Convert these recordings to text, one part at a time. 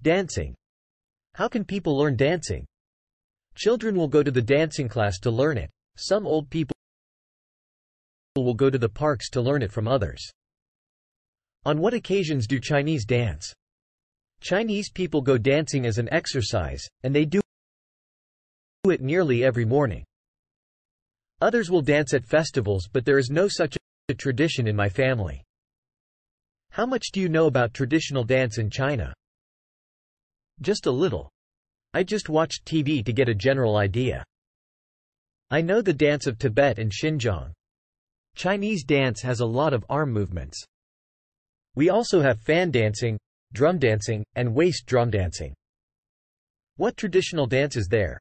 Dancing. How can people learn dancing? Children will go to the dancing class to learn it. Some old people will go to the parks to learn it from others. On what occasions do Chinese dance? Chinese people go dancing as an exercise, and they do it nearly every morning. Others will dance at festivals, but there is no such a tradition in my family. How much do you know about traditional dance in China? Just a little. I just watched TV to get a general idea. I know the dance of Tibet and Xinjiang. Chinese dance has a lot of arm movements. We also have fan dancing, drum dancing, and waist drum dancing. What traditional dance is there?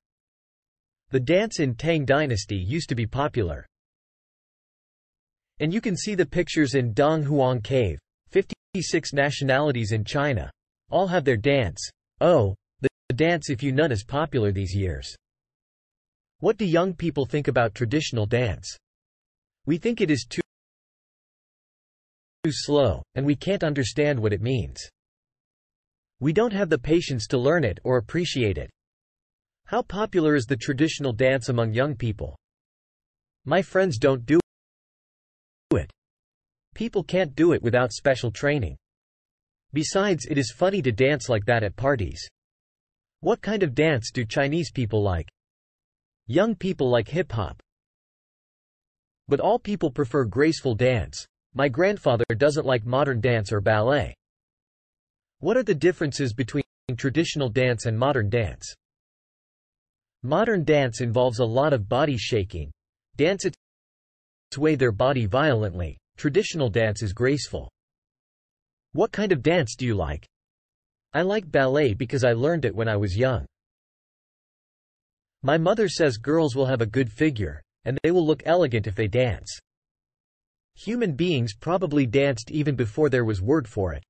The dance in Tang Dynasty used to be popular. And you can see the pictures in Donghuang Cave. 56 nationalities in China all have their dance. Oh, the dance if you none is popular these years. What do young people think about traditional dance? We think it is too slow, and we can't understand what it means. We don't have the patience to learn it or appreciate it. How popular is the traditional dance among young people? My friends don't do it. People can't do it without special training. Besides, it is funny to dance like that at parties. What kind of dance do Chinese people like? Young people like hip-hop. But all people prefer graceful dance. My grandfather doesn't like modern dance or ballet. What are the differences between traditional dance and modern dance? Modern dance involves a lot of body shaking. Dance sway their body violently. Traditional dance is graceful. What kind of dance do you like? I like ballet because I learned it when I was young. My mother says girls will have a good figure, and they will look elegant if they dance. Human beings probably danced even before there was word for it.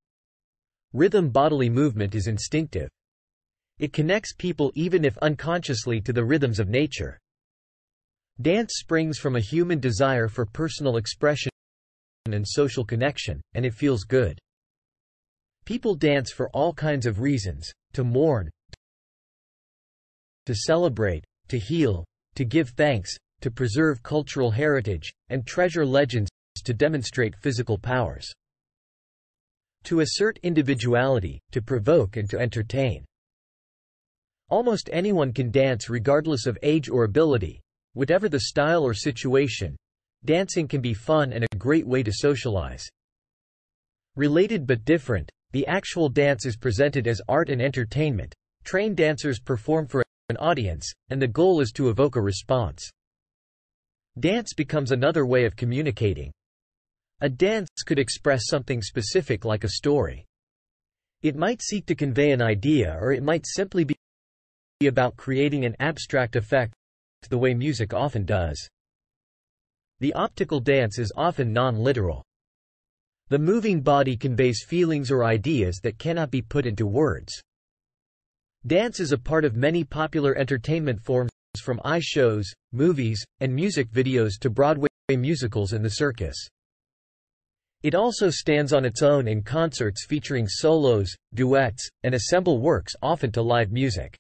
Rhythm bodily movement is instinctive. It connects people even if unconsciously to the rhythms of nature. Dance springs from a human desire for personal expression and social connection, and it feels good. People dance for all kinds of reasons: to mourn, to celebrate, to heal, to give thanks, to preserve cultural heritage, and treasure legends, to demonstrate physical powers, to assert individuality, to provoke and to entertain. Almost anyone can dance regardless of age or ability. Whatever the style or situation, dancing can be fun and a great way to socialize. Related but different, the actual dance is presented as art and entertainment. Trained dancers perform for an audience, and the goal is to evoke a response. Dance becomes another way of communicating. A dance could express something specific like a story. It might seek to convey an idea, or it might simply be about creating an abstract effect, the way music often does. The optical dance is often non-literal. The moving body conveys feelings or ideas that cannot be put into words. Dance is a part of many popular entertainment forms, from eye shows, movies, and music videos to Broadway musicals and the circus. It also stands on its own in concerts featuring solos, duets, and ensemble works, often to live music.